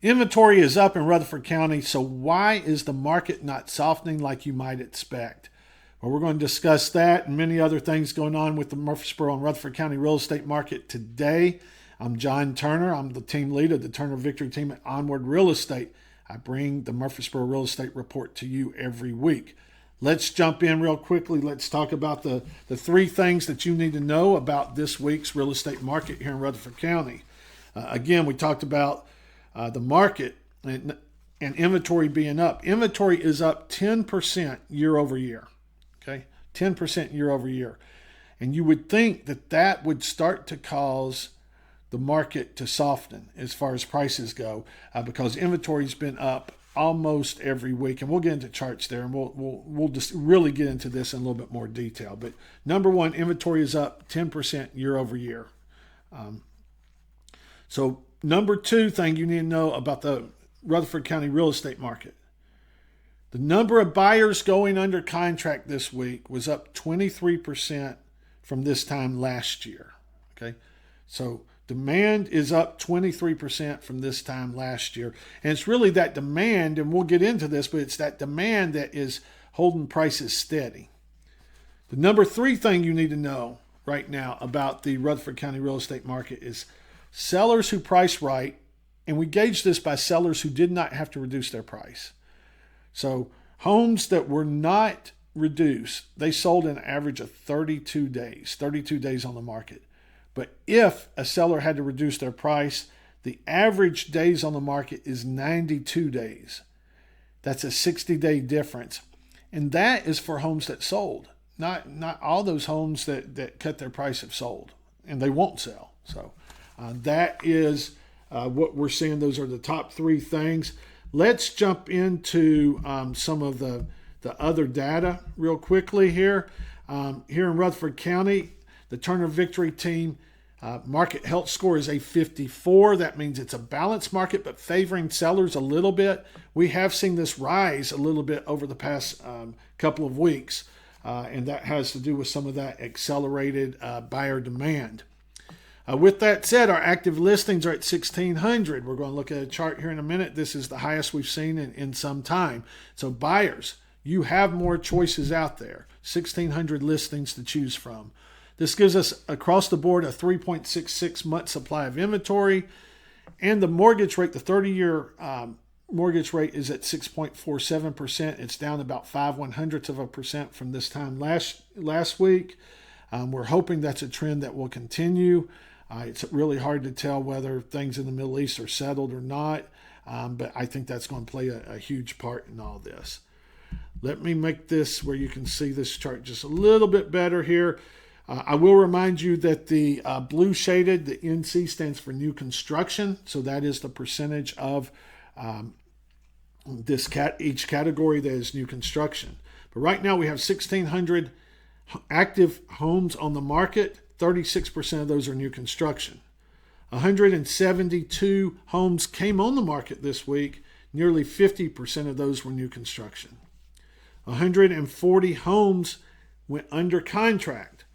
Inventory is up in Rutherford County, so why is the market not softening like you might expect? Well, we're going to discuss that and many other things going on with the Murfreesboro and Rutherford County real estate market today. I'm John Turner. I'm the team lead of the Turner Victory team at Onward Real Estate. I bring the Murfreesboro Real Estate Report to you every week. Let's jump in real quickly. Let's talk about the three things that you need to know about this week's real estate market here in Rutherford County. Again, we talked about the market and inventory being up. Inventory is up 10% year over year. Okay, 10% year over year. And you would think that that would start to cause the market to soften as far as prices go, because inventory's been up almost every week. And we'll get into charts there, and we'll just really get into this in a little bit more detail. But number one, inventory is up 10% year over year. So number two thing you need to know about the Rutherford County real estate market. The number of buyers going under contract this week was up 23% from this time last year. Okay, so demand is up 23% from this time last year. And it's really that demand, and we'll get into this, but it's that demand that is holding prices steady. The number three thing you need to know right now about the Rutherford County real estate market is sellers who price right, and we gauge this by sellers who did not have to reduce their price. So homes that were not reduced, they sold an average of 32 days on the market. But if a seller had to reduce their price, the average days on the market is 92 days. That's a 60-day difference. And that is for homes that sold. Not all those homes that cut their price have sold, and they won't sell. So that is what we're seeing. Those are the top three things. Let's jump into some of the other data real quickly here. Here in Rutherford County, the Turner Victory team market health score is a 54. That means it's a balanced market, but favoring sellers a little bit. We have seen this rise a little bit over the past couple of weeks, and that has to do with some of that accelerated buyer demand. With that said, our active listings are at 1,600. We're going to look at a chart here in a minute. This is the highest we've seen in some time. So buyers, you have more choices out there. 1,600 listings to choose from. This gives us across the board a 3.66 month supply of inventory. And the mortgage rate, the 30-year mortgage rate is at 6.47%. It's down about 0.05% from this time last week. We're hoping that's a trend that will continue. It's really hard to tell whether things in the Middle East are settled or not, but I think that's going to play a huge part in all this. Let me make this where you can see this chart just a little bit better here. I will remind you that the blue shaded, the NC stands for new construction, so that is the percentage of each category that is new construction. But right now we have 1,600 active homes on the market. 36% of those are new construction. 172 homes came on the market this week. Nearly 50% of those were new construction. 140 homes went under contract.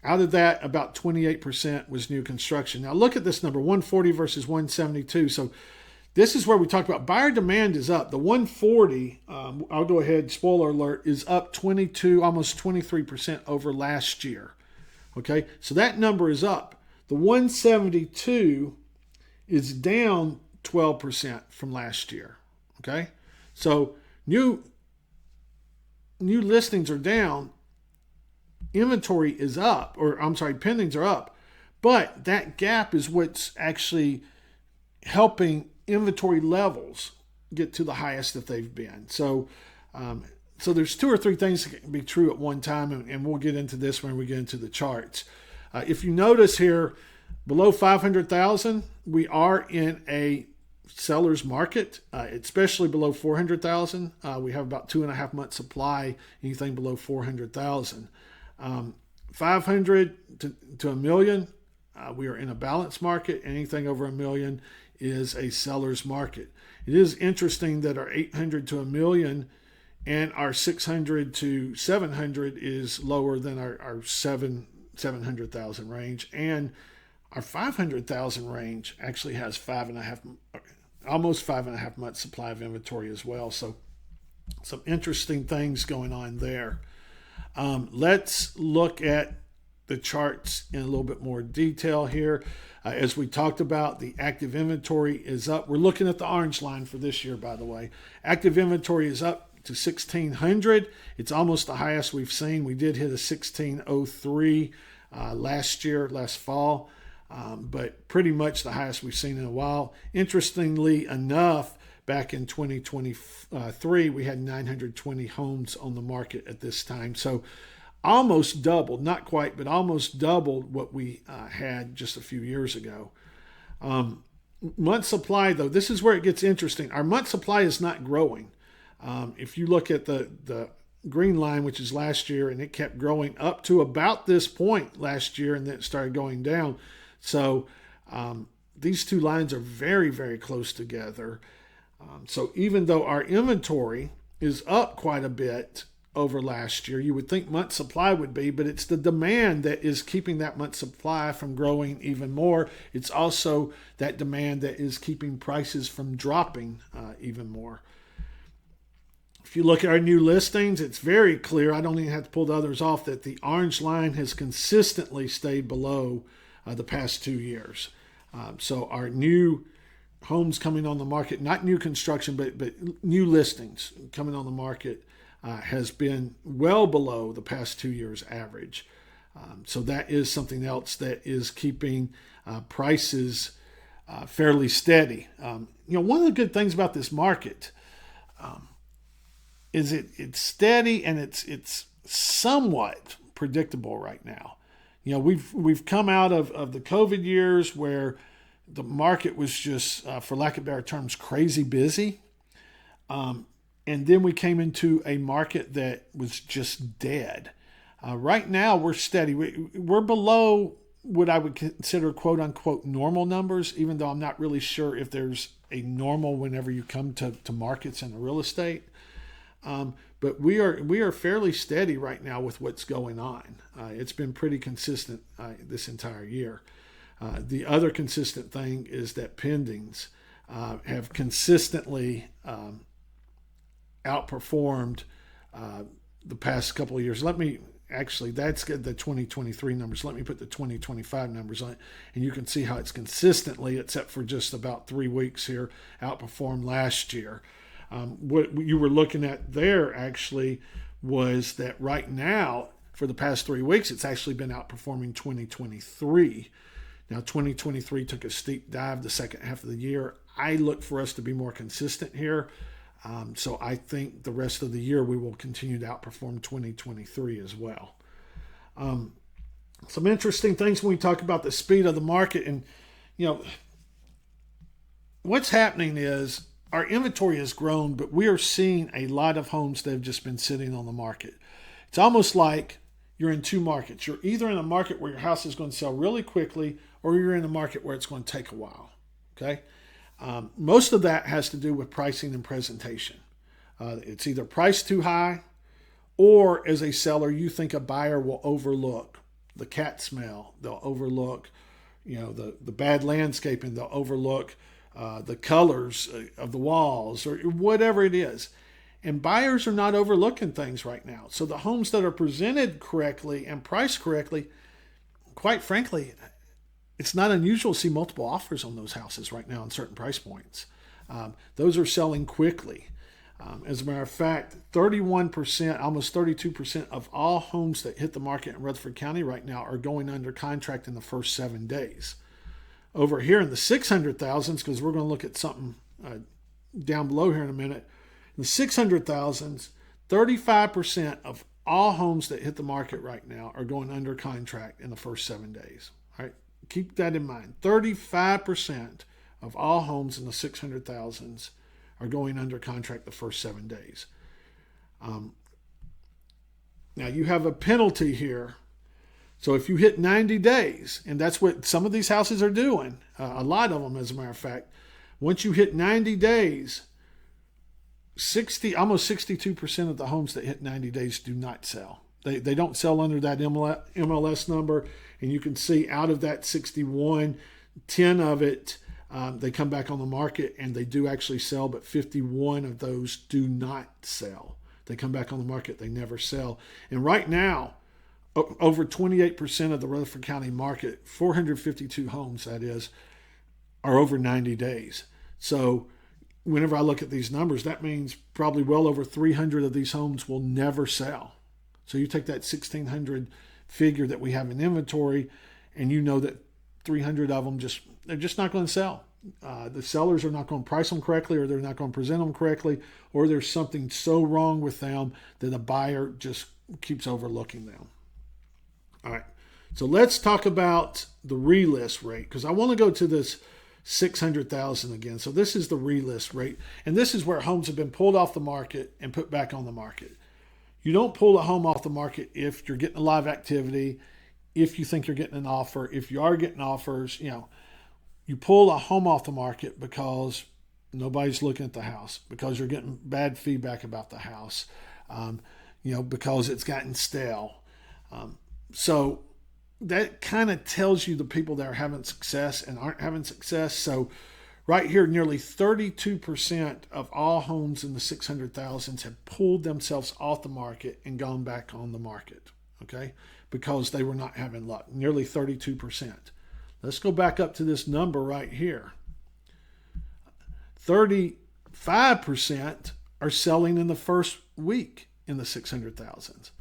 Out of that, about 28% was new construction. Now look at this number, 140 versus 172. So this is where we talk about buyer demand is up. The 140, I'll go ahead, spoiler alert, is up 22, almost 23% over last year. Okay, so that number is up. The 172 is down 12% from last year. Okay, so new listings are down. Inventory is up, pendings are up. But that gap is what's actually helping inventory levels get to the highest that they've been. So there's two or three things that can be true at one time, and we'll get into this when we get into the charts. If you notice here, below 500,000, we are in a seller's market, especially below 400,000. We have about 2.5 months supply, anything below 400,000. 500 to a million, we are in a balanced market. Anything over $1 million is a seller's market. It is interesting that our 800 to $1 million and our 600 to 700 is lower than our 700,000 range, and our 500,000 range actually has almost 5.5 months supply of inventory as well. So some interesting things going on there. Let's look at the charts in a little bit more detail here. As we talked about, the active inventory is up. We're looking at the orange line for this year, by the way. Active inventory is up to 1,600. It's almost the highest we've seen. We did hit a 1,603 last fall, but pretty much the highest we've seen in a while. Interestingly enough, back in 2023, we had 920 homes on the market at this time. So almost doubled, not quite, but almost doubled what we had just a few years ago. Month supply, though, this is where it gets interesting. Our month supply is not growing. If you look at the green line, which is last year, and it kept growing up to about this point last year, and then it started going down. So these two lines are very, very close together. So even though our inventory is up quite a bit over last year, you would think month supply would be, but it's the demand that is keeping that month supply from growing even more. It's also that demand that is keeping prices from dropping even more. If you look at our new listings, it's very clear, I don't even have to pull the others off, that the orange line has consistently stayed below the past 2 years. So our new homes coming on the market, not new construction, but new listings coming on the market has been well below the past 2 years average. So that is something else that is keeping prices fairly steady. One of the good things about this market is it's steady and it's somewhat predictable right now. We've come out of the COVID years where the market was just, for lack of better terms, crazy busy. And then we came into a market that was just dead. Right now, we're steady. We're below what I would consider quote unquote normal numbers, even though I'm not really sure if there's a normal whenever you come to markets in the real estate. But we are fairly steady right now with what's going on. It's been pretty consistent this entire year. The other consistent thing is that pendings have consistently outperformed the past couple of years. That's the 2023 numbers. Let me put the 2025 numbers on it, and you can see how it's consistently, except for just about 3 weeks here, outperformed last year. What you were looking at there actually was that right now, for the past 3 weeks, it's actually been outperforming 2023. Now, 2023 took a steep dive the second half of the year. I look for us to be more consistent here. So I think the rest of the year we will continue to outperform 2023 as well. Some interesting things when we talk about the speed of the market. And, what's happening is our inventory has grown, but we are seeing a lot of homes that have just been sitting on the market. It's almost like you're in two markets. You're either in a market where your house is going to sell really quickly, or you're in a market where it's going to take a while. Okay? Most of that has to do with pricing and presentation. It's either priced too high, or as a seller, you think a buyer will overlook the cat smell. They'll overlook, the bad landscaping. They'll overlook the colors of the walls or whatever it is. And buyers are not overlooking things right now. So the homes that are presented correctly and priced correctly, quite frankly, it's not unusual to see multiple offers on those houses right now in certain price points. Those are selling quickly. As a matter of fact, 31%, almost 32% of all homes that hit the market in Rutherford County right now are going under contract in the first 7 days. Over here in the 600,000s, because we're going to look at something down below here in a minute, in the 600,000s, 35% of all homes that hit the market right now are going under contract in the first 7 days. All right, keep that in mind. 35% of all homes in the 600,000s are going under contract the first 7 days. Now you have a penalty here. So if you hit 90 days, and that's what some of these houses are doing, a lot of them as a matter of fact, once you hit 90 days, almost 62% of the homes that hit 90 days do not sell. They don't sell under that MLS number, and you can see out of that 61, 10 of it they come back on the market and they do actually sell, but 51 of those do not sell. They come back on the market, they never sell. And right now, over 28% of the Rutherford County market, 452 homes that is, are over 90 days. So whenever I look at these numbers, that means probably well over 300 of these homes will never sell. So you take that 1,600 figure that we have in inventory, and you know that 300 of them they're just not going to sell. The sellers are not going to price them correctly, or they're not going to present them correctly, or there's something so wrong with them that a buyer just keeps overlooking them. All right, so let's talk about the relist rate, because I want to go to this 600,000 again. So this is the relist rate, and this is where homes have been pulled off the market and put back on the market. You don't pull a home off the market if you're getting a lot of activity, if you think you're getting an offer. If you are getting offers, you pull a home off the market because nobody's looking at the house, because you're getting bad feedback about the house, because it's gotten stale. So that kind of tells you the people that are having success and aren't having success. So right here, nearly 32% of all homes in the 600,000s have pulled themselves off the market and gone back on the market, okay, because they were not having luck, nearly 32%. Let's go back up to this number right here. 35% are selling in the first week in the 600,000s.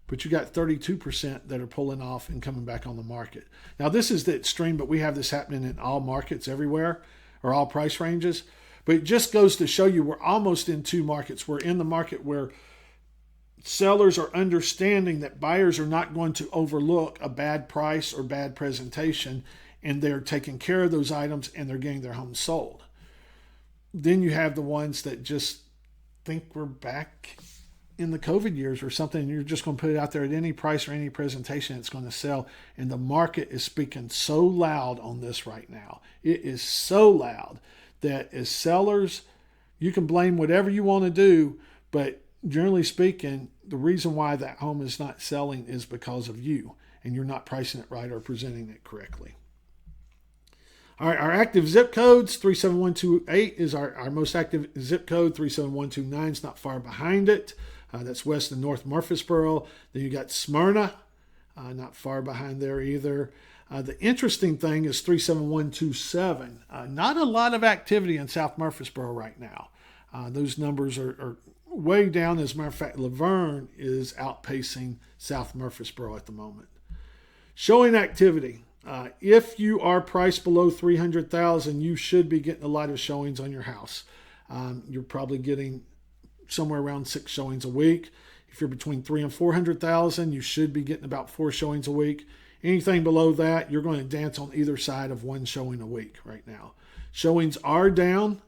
But you got 32% that are pulling off and coming back on the market. Now, this is the extreme, but we have this happening in all markets everywhere, or all price ranges. But it just goes to show you we're almost in two markets. We're in the market where sellers are understanding that buyers are not going to overlook a bad price or bad presentation, and they're taking care of those items and they're getting their homes sold. Then you have the ones that just think we're back in the COVID years or something, and you're just going to put it out there at any price or any presentation, it's going to sell. And the market is speaking so loud on this right now. It is so loud that as sellers, you can blame whatever you want to do, but generally speaking, the reason why that home is not selling is because of you, and you're not pricing it right or presenting it correctly. All right, our active zip codes, 37128 is our most active zip code. 37129 is not far behind it. That's west and north Murfreesboro. Then you got Smyrna, not far behind there either. The interesting thing is 37127. Not a lot of activity in South Murfreesboro right now. Those numbers are way down. As a matter of fact, Laverne is outpacing South Murfreesboro at the moment. Showing activity. If you are priced below $300,000, you should be getting a lot of showings on your house. You're probably getting somewhere around 6 showings a week. If you're between $300,000 and $400,000, you should be getting about 4 showings a week. Anything below that, you're going to dance on either side of 1 showing a week right now. Showings are down.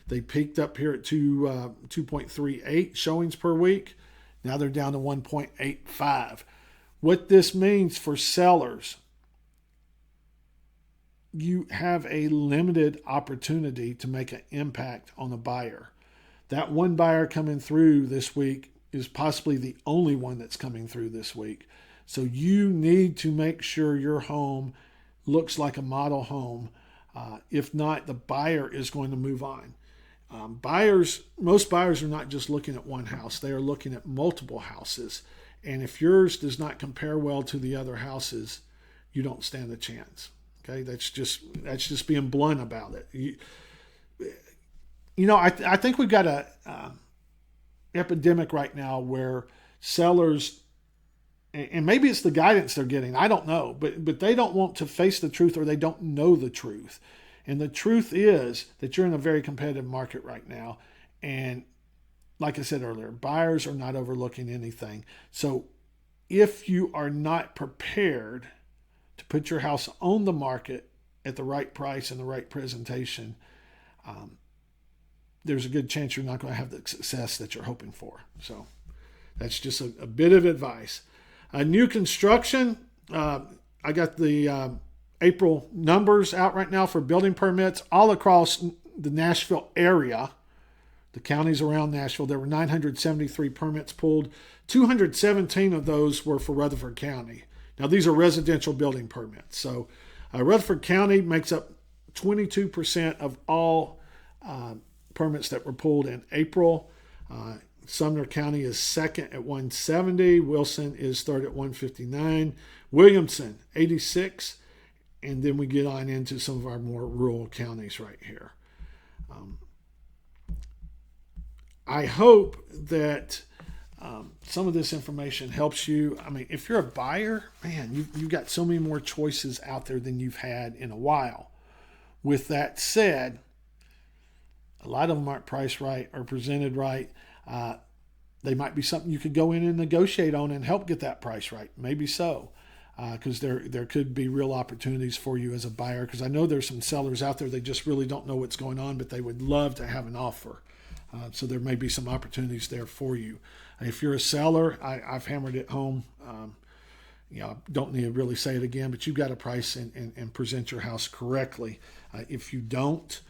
They peaked up here at 2.38 showings per week. Now they're down to 1.85. What this means for sellers, you have a limited opportunity to make an impact on a buyer. That one buyer coming through this week is possibly the only one that's coming through this week. So you need to make sure your home looks like a model home. If not, the buyer is going to move on. Most buyers are not just looking at one house. They are looking at multiple houses. And if yours does not compare well to the other houses, you don't stand a chance. Okay, that's just being blunt about it. I think we've got a epidemic right now where sellers, and maybe it's the guidance they're getting, I don't know, but they don't want to face the truth, or they don't know the truth. And the truth is that you're in a very competitive market right now. And like I said earlier, buyers are not overlooking anything. So if you are not prepared to put your house on the market at the right price and the right presentation, there's a good chance you're not going to have the success that you're hoping for. So that's just a bit of advice. New construction, I got the April numbers out right now for building permits all across the Nashville area. The counties around Nashville, there were 973 permits pulled. 217 of those were for Rutherford County. Now, these are residential building permits. So Rutherford County makes up 22% of all permits that were pulled in April. Sumner County is second at 170. Wilson is third at 159. Williamson, 86. And then we get on into some of our more rural counties right here. I hope that some of this information helps you. I mean, if you're a buyer, man, you've got so many more choices out there than you've had in a while. With that said, a lot of them aren't priced right or presented right. They might be something you could go in and negotiate on and help get that price right. Maybe so, because there could be real opportunities for you as a buyer. Because I know there's some sellers out there, they just really don't know what's going on, but they would love to have an offer. So there may be some opportunities there for you. If you're a seller, I've hammered it home. Don't need to really say it again, but you've got to price and present your house correctly. If you don't,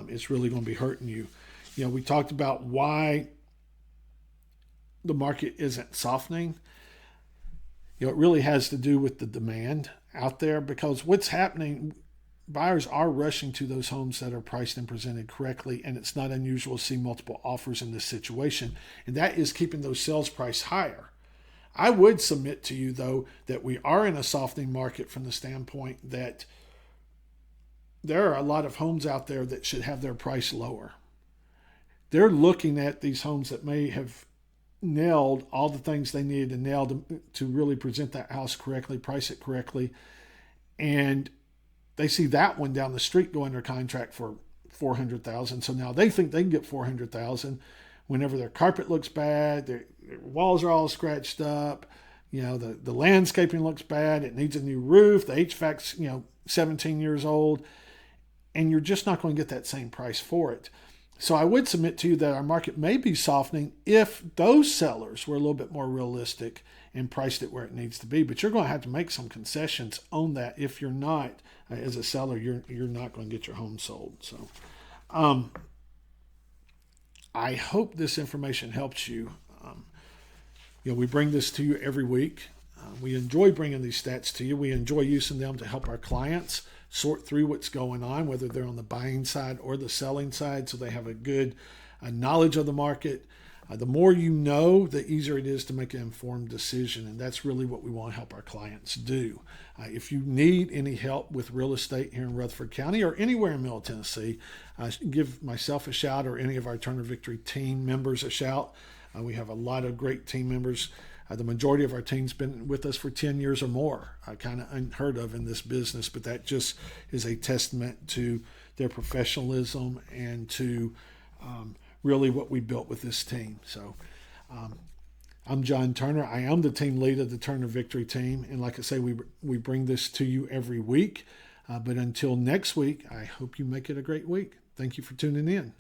it's really going to be hurting you. We talked about why the market isn't softening. It really has to do with the demand out there, because what's happening, buyers are rushing to those homes that are priced and presented correctly, and it's not unusual to see multiple offers in this situation, and that is keeping those sales price higher. I would submit to you, though, that we are in a softening market from the standpoint that there are a lot of homes out there that should have their price lower. They're looking at these homes that may have nailed all the things they needed to nail to really present that house correctly, price it correctly, and they see that one down the street go under contract for $400,000. So now they think they can get $400,000 whenever their carpet looks bad, their walls are all scratched up, the landscaping looks bad, it needs a new roof, the HVAC's 17 years old, and you're just not going to get that same price for it. So I would submit to you that our market may be softening if those sellers were a little bit more realistic and priced it where it needs to be. But you're going to have to make some concessions on that. If you're not, as a seller, you're not going to get your home sold. So I hope this information helps you. We bring this to you every week. We enjoy bringing these stats to you. We enjoy using them to help our clients sort through what's going on, whether they're on the buying side or the selling side, so they have a good knowledge of the market. The more you know, the easier it is to make an informed decision, and that's really what we want to help our clients do. If you need any help with real estate here in Rutherford County or anywhere in Middle Tennessee, give myself a shout or any of our Turner Victory team members a shout. We have a lot of great team members. The majority of our team's been with us for 10 years or more. Kind of unheard of in this business, but that just is a testament to their professionalism and to really what we built with this team. So I'm John Turner. I am the team lead of the Turner Victory team. And like I say, we bring this to you every week. But until next week, I hope you make it a great week. Thank you for tuning in.